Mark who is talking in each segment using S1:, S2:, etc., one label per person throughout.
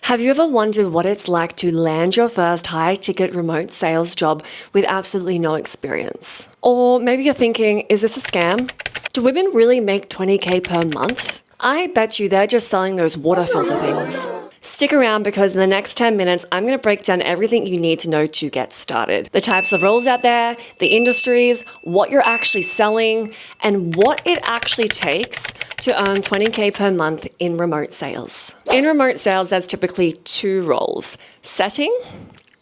S1: Have you ever wondered what it's like to land your first high-ticket remote sales job with absolutely no experience? Or maybe you're thinking, is this a scam? Do women really make 20K per month? I bet you they're just selling those water filter things. Stick around because in the next 10 minutes, I'm going to break down everything you need to know to get started. The types of roles out there, the industries, what you're actually selling, and what it actually takes to earn 20K per month in remote sales. In remote sales, there's typically two roles: setting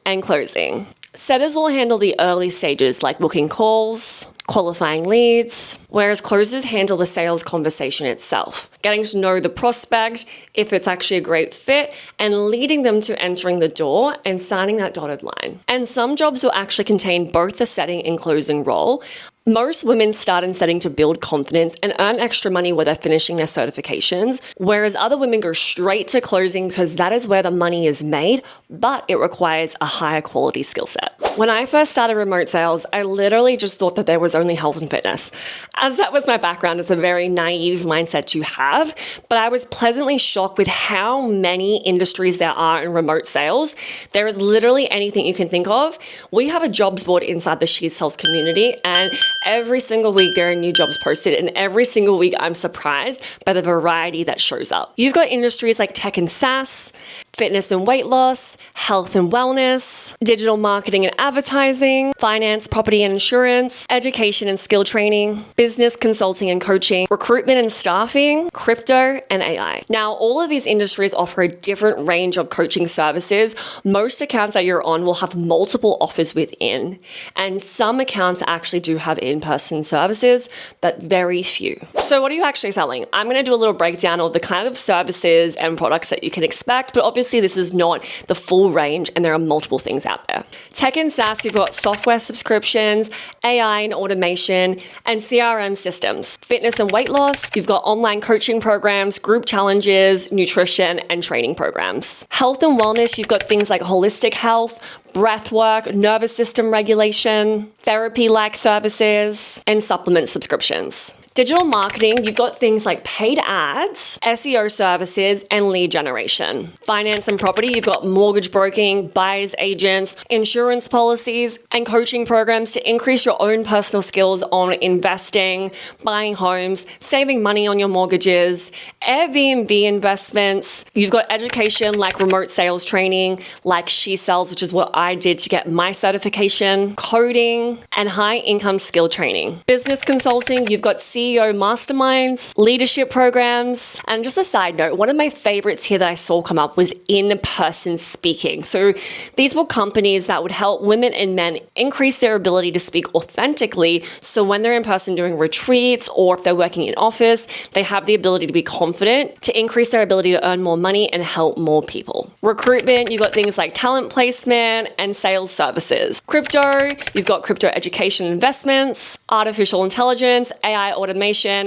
S1: and closing. Setters will handle the early stages like booking calls, qualifying leads, whereas closers handle the sales conversation itself, getting to know the prospect, if it's actually a great fit, and leading them to entering the door and signing that dotted line. And some jobs will actually contain both the setting and closing role. Most women start in setting to build confidence and earn extra money while they're finishing their certifications, whereas other women go straight to closing because that is where the money is made, but it requires a higher quality skill set. When I first started remote sales, I literally just thought that there was only health and fitness. As that was my background, it's a very naive mindset to have, but I was pleasantly shocked with how many industries there are in remote sales. There is literally anything you can think of. We have a jobs board inside the She Sells community, and every single week there are new jobs posted, and every single week I'm surprised by the variety that shows up. You've got industries like tech and SaaS, fitness and weight loss, health and wellness, digital marketing and advertising, finance, property and insurance, education and skill training, business consulting and coaching, recruitment and staffing, crypto, and AI. Now, all of these industries offer a different range of coaching services. Most accounts that you're on will have multiple offers within, and some accounts actually do have in-person services, but very few. So what are you actually selling? I'm going to do a little breakdown of the kind of services and products that you can expect, but obviously this is not the full range and there are multiple things out there. Tech and SaaS, you've got software subscriptions, AI and automation, and CRM systems. Fitness and weight loss, you've got online coaching programs, group challenges, nutrition, and training programs. Health and wellness, you've got things like holistic health, breath work, nervous system regulation, therapy-like services, and supplement subscriptions. Digital marketing, you've got things like paid ads, SEO services, and lead generation. Finance and property, you've got mortgage broking, buyer's agents, insurance policies, and coaching programs to increase your own personal skills on investing, buying homes, saving money on your mortgages, Airbnb investments. You've got education like remote sales training, like She Sells, which is what I did to get my certification, coding, and high income skill training. Business consulting, you've got CEO masterminds, leadership programs, and just a side note, one of my favorites here that I saw come up was in-person speaking. So these were companies that would help women and men increase their ability to speak authentically. So when they're in person doing retreats or if they're working in office, they have the ability to be confident to increase their ability to earn more money and help more people. Recruitment, you've got things like talent placement and sales services. Crypto, you've got crypto education investments, artificial intelligence, AI automation,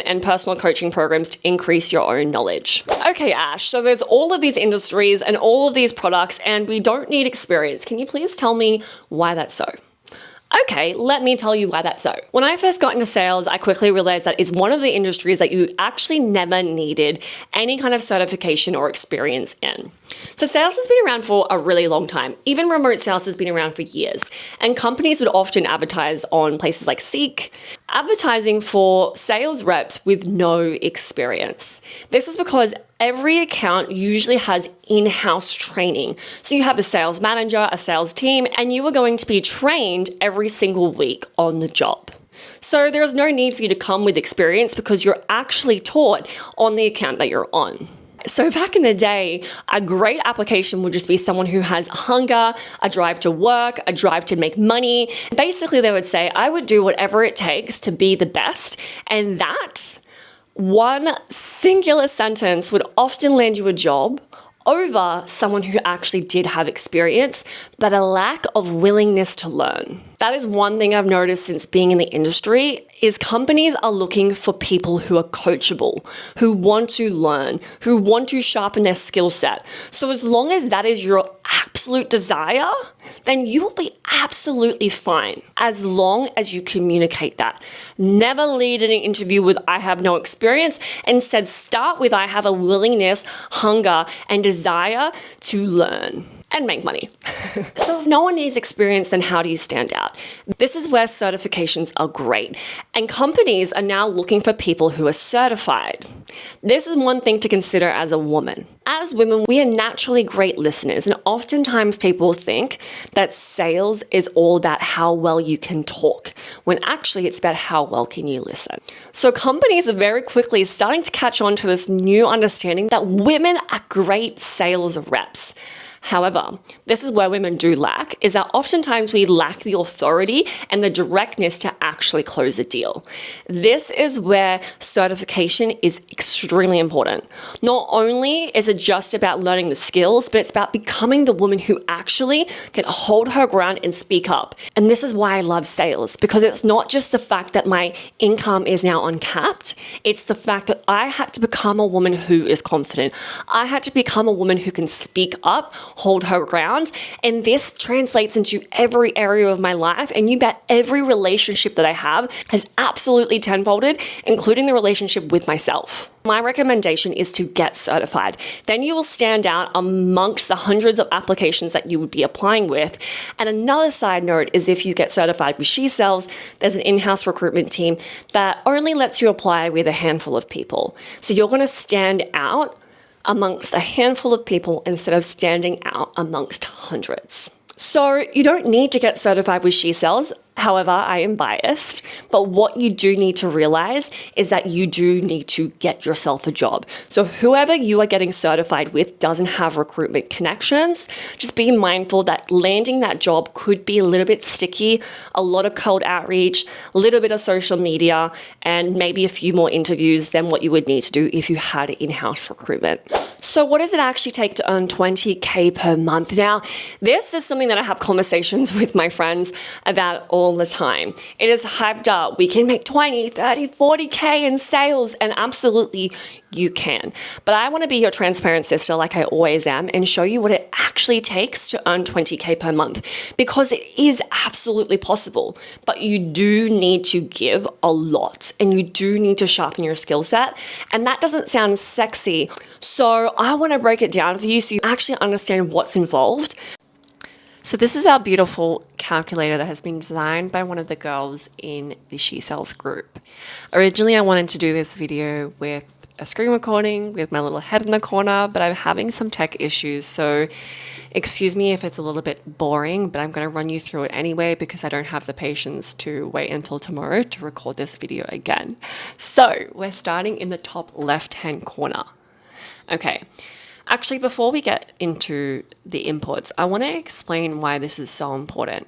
S1: and personal coaching programs to increase your own knowledge. Okay, Ash, so there's all of these industries and all of these products, and we don't need experience. Can you please tell me why that's so? Okay, let me tell you why that's so. When I first got into sales, I quickly realized that it's one of the industries that you actually never needed any kind of certification or experience in. So sales has been around for a really long time. Even remote sales has been around for years. And companies would often advertise on places like Seek, advertising for sales reps with no experience. This is because every account usually has in-house training. So you have a sales manager, a sales team, and you are going to be trained every single week on the job. So there's no need for you to come with experience because you're actually taught on the account that you're on. So back in the day, a great application would just be someone who has hunger, a drive to work, a drive to make money. Basically, they would say, I would do whatever it takes to be the best. And that one singular sentence would often land you a job over someone who actually did have experience, but a lack of willingness to learn. That is one thing I've noticed since being in the industry is companies are looking for people who are coachable, who want to learn, who want to sharpen their skill set. So as long as that is your absolute desire, then you will be absolutely fine as long as you communicate that. Never lead an interview with "I have no experience." Instead, start with "I have a willingness, hunger, and desire to learn and make money." So if no one needs experience, then how do you stand out? This is where certifications are great. And companies are now looking for people who are certified. This is one thing to consider as a woman. As women, we are naturally great listeners, and oftentimes people think that sales is all about how well you can talk, when actually it's about how well can you listen. So companies are very quickly starting to catch on to this new understanding that women are great sales reps. However, this is where women do lack, is that oftentimes we lack the authority and the directness to actually close a deal. This is where certification is extremely important. Not only is it just about learning the skills, but it's about becoming the woman who actually can hold her ground and speak up. And this is why I love sales, because it's not just the fact that my income is now uncapped, it's the fact that I had to become a woman who is confident. I had to become a woman who can speak up, hold her ground, and this translates into every area of my life, and you bet every relationship that I have has absolutely tenfolded, including the relationship with myself. My recommendation is to get certified. Then you will stand out amongst the hundreds of applications that you would be applying with. And another side note is if you get certified with She Sells, there's an in-house recruitment team that only lets you apply with a handful of people. So you're going to stand out amongst a handful of people instead of standing out amongst hundreds. So you don't need to get certified with She Sells. However, I am biased, but what you do need to realize is that you do need to get yourself a job. So whoever you are getting certified with doesn't have recruitment connections. Just be mindful that landing that job could be a little bit sticky, a lot of cold outreach, a little bit of social media, and maybe a few more interviews than what you would need to do if you had in-house recruitment. So what does it actually take to earn 20K per month? Now, this is something that I have conversations with my friends about all the time. It is hyped up. We can make 20, 30, 40K in sales, and absolutely you can. But I want to be your transparent sister like I always am and show you what it actually takes to earn 20K per month, because it is absolutely possible, but you do need to give a lot and you do need to sharpen your skill set. And that doesn't sound sexy. So I want to break it down for you so you actually understand what's involved. So this is our beautiful calculator that has been designed by one of the girls in the She Sells group. Originally, I wanted to do this video with a screen recording with my little head in the corner, but I'm having some tech issues. So excuse me if it's a little bit boring, but I'm going to run you through it anyway because I don't have the patience to wait until tomorrow to record this video again. So we're starting in the top left-hand corner. Okay. Actually, before we get into the inputs, I want to explain why this is so important.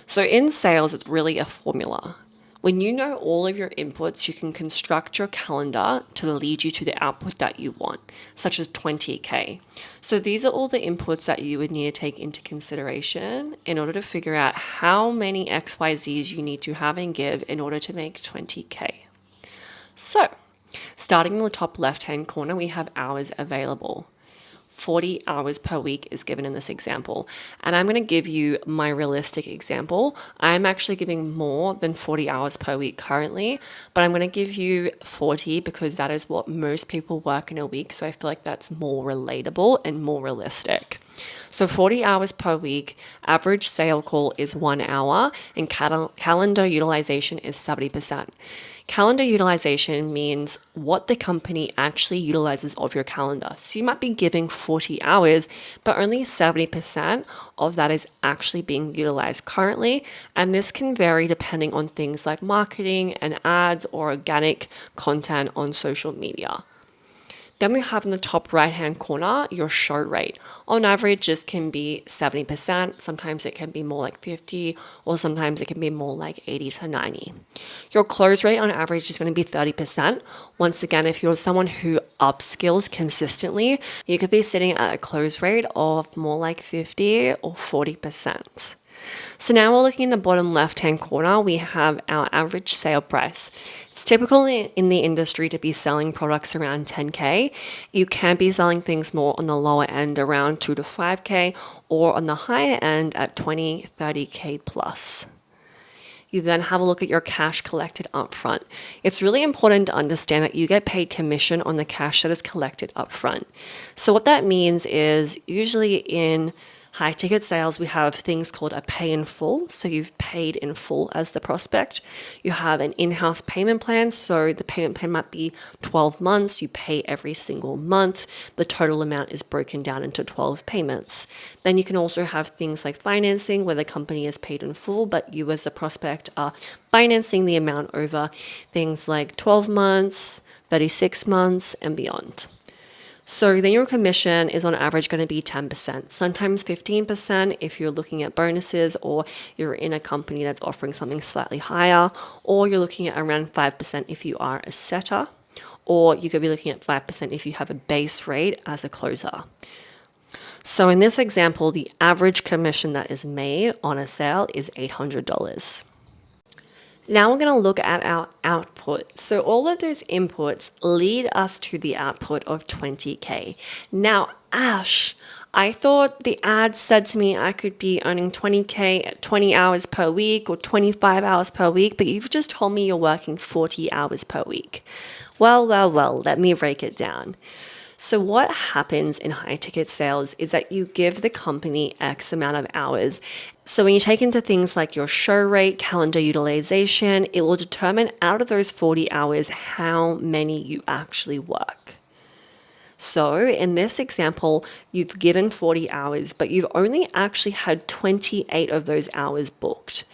S1: So in sales, it's really a formula. When you know all of your inputs, you can construct your calendar to lead you to the output that you want, such as 20K. So these are all the inputs that you would need to take into consideration in order to figure out how many XYZs you need to have and give in order to make 20K. So starting in the top left-hand corner, we have hours available. 40 hours per week is given in this example. And I'm going to give you my realistic example. I'm actually giving more than 40 hours per week currently, but I'm going to give you 40 because that is what most people work in a week. So I feel like that's more relatable and more realistic. So 40 hours per week, average sale call is 1 hour, and calendar utilization is 70%. Calendar utilization means what the company actually utilizes of your calendar. So you might be giving 40 hours, but only 70% of that is actually being utilized currently. And this can vary depending on things like marketing and ads or organic content on social media. Then we have in the top right-hand corner, your show rate. On average, this can be 70%. Sometimes it can be more like 50, or sometimes it can be more like 80 to 90. Your close rate on average is going to be 30%. Once again, if you're someone who upskills consistently, you could be sitting at a close rate of more like 50 or 40%. So now we're looking in the bottom left-hand corner, we have our average sale price. It's typical in the industry to be selling products around 10K. You can be selling things more on the lower end around 2 to 5K or on the higher end at 20, 30K plus. You then have a look at your cash collected upfront. It's really important to understand that you get paid commission on the cash that is collected upfront. So what that means is usually in high ticket sales, we have things called a pay in full. So you've paid in full as the prospect. You have an in-house payment plan. So the payment plan might be 12 months. You pay every single month. The total amount is broken down into 12 payments. Then you can also have things like financing where the company is paid in full, but you as the prospect are financing the amount over things like 12 months, 36 months, and beyond. So then your commission is on average going to be 10%, sometimes 15% if you're looking at bonuses or you're in a company that's offering something slightly higher, or you're looking at around 5% if you are a setter, or you could be looking at 5% if you have a base rate as a closer. So in this example, the average commission that is made on a sale is $800. Now we're going to look at our output. So all of those inputs lead us to the output of 20K. Now, Ash, I thought the ad said to me I could be earning 20K at 20 hours per week or 25 hours per week, but you've just told me you're working 40 hours per week. Well, let me break it down. So what happens in high ticket sales is that you give the company X amount of hours. So when you take into things like your show rate, calendar utilization, it will determine out of those 40 hours how many you actually work. So in this example, you've given 40 hours, but you've only actually had 28 of those hours booked.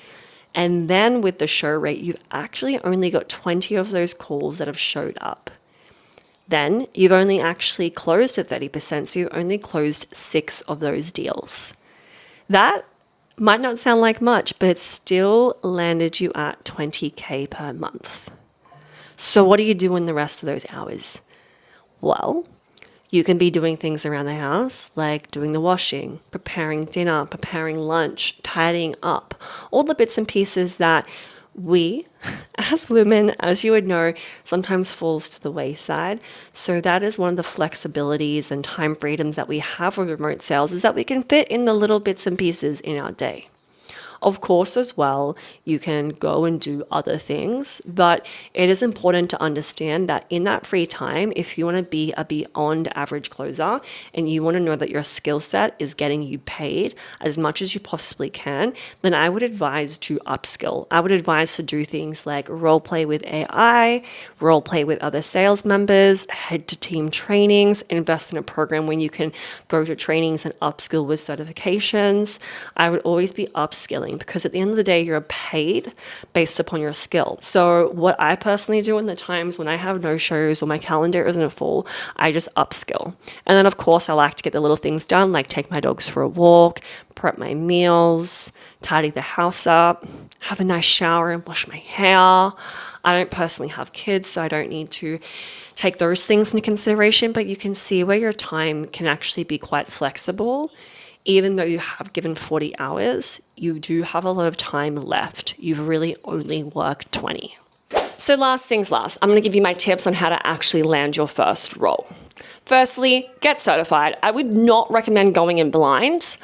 S1: And then with the show rate, you've actually only got 20 of those calls that have showed up. Then you've only actually closed at 30%, so you've only closed 6 of those deals. That might not sound like much, but it still landed you at 20K per month. So what do you do in the rest of those hours? Well, you can be doing things around the house, like doing the washing, preparing dinner, preparing lunch, tidying up, all the bits and pieces that we, as women, as you would know, sometimes falls to the wayside. So that is one of the flexibilities and time freedoms that we have with remote sales, is that we can fit in the little bits and pieces in our day. Of course, as well, you can go and do other things, but it is important to understand that in that free time, if you want to be a beyond average closer and you want to know that your skill set is getting you paid as much as you possibly can, then I would advise to upskill. I would advise to do things like role play with AI, role play with other sales members, head to team trainings, invest in a program when you can go to trainings and upskill with certifications. I would always be upskilling, because at the end of the day, you're paid based upon your skill. So what I personally do in the times when I have no shows or my calendar isn't full, I just upskill. And then of course I like to get the little things done, like take my dogs for a walk, prep my meals, tidy the house up, have a nice shower and wash my hair. I don't personally have kids, so I don't need to take those things into consideration, but you can see where your time can actually be quite flexible. Even though you have given 40 hours, you do have a lot of time left. You've really only worked 20. So last things last, I'm going to give you my tips on how to actually land your first role. Firstly, get certified. I would not recommend going in blind.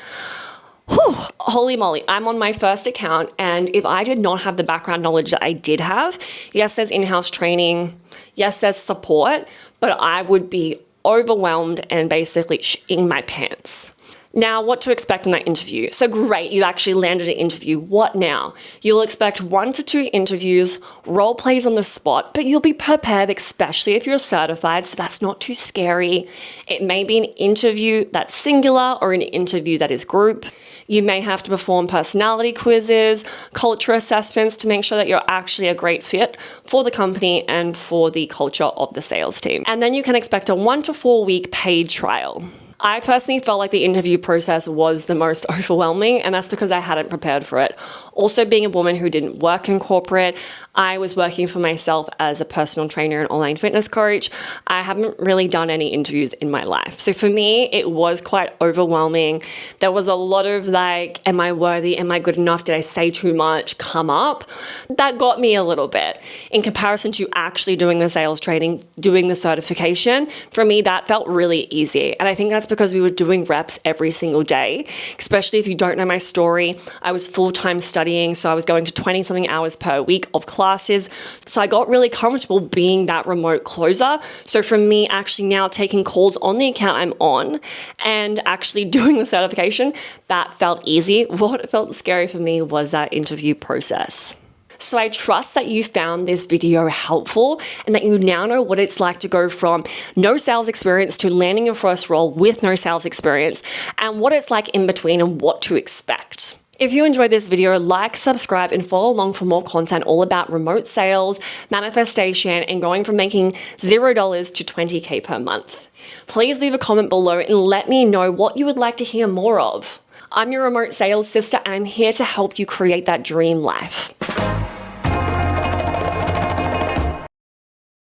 S1: Holy moly, I'm on my first account, and if I did not have the background knowledge that I did have, yes, there's in-house training, yes, there's support, but I would be overwhelmed and basically in my pants. Now, what to expect in that interview. So great, you actually landed an interview. What now? You'll expect 1 to 2 interviews, role plays on the spot, but you'll be prepared, especially if you're certified, so that's not too scary. It may be an interview that's singular or an interview that is group. You may have to perform personality quizzes, culture assessments to make sure that you're actually a great fit for the company and for the culture of the sales team. And then you can expect a 1 to 4 week paid trial. I personally felt like the interview process was the most overwhelming, and that's because I hadn't prepared for it. Also, being a woman who didn't work in corporate, I was working for myself as a personal trainer and online fitness coach. I haven't really done any interviews in my life. So for me, it was quite overwhelming. There was a lot of like, am I worthy? Am I good enough? Did I say too much? Come up. That got me a little bit. In comparison to actually doing the sales training, doing the certification, for me, that felt really easy. And I think that's because we were doing reps every single day, especially if you don't know my story. I was full-time studying, so I was going to 20 something hours per week of classes. So I got really comfortable being that remote closer. So for me, actually now taking calls on the account I'm on and actually doing the certification, that felt easy. What felt scary for me was that interview process. So I trust that you found this video helpful and that you now know what it's like to go from no sales experience to landing your first role with no sales experience and what it's like in between and what to expect. If you enjoyed this video, like, subscribe, and follow along for more content all about remote sales, manifestation, and going from making $0 to 20K per month. Please leave a comment below and let me know what you would like to hear more of. I'm your remote sales sister, and I'm here to help you create that dream life.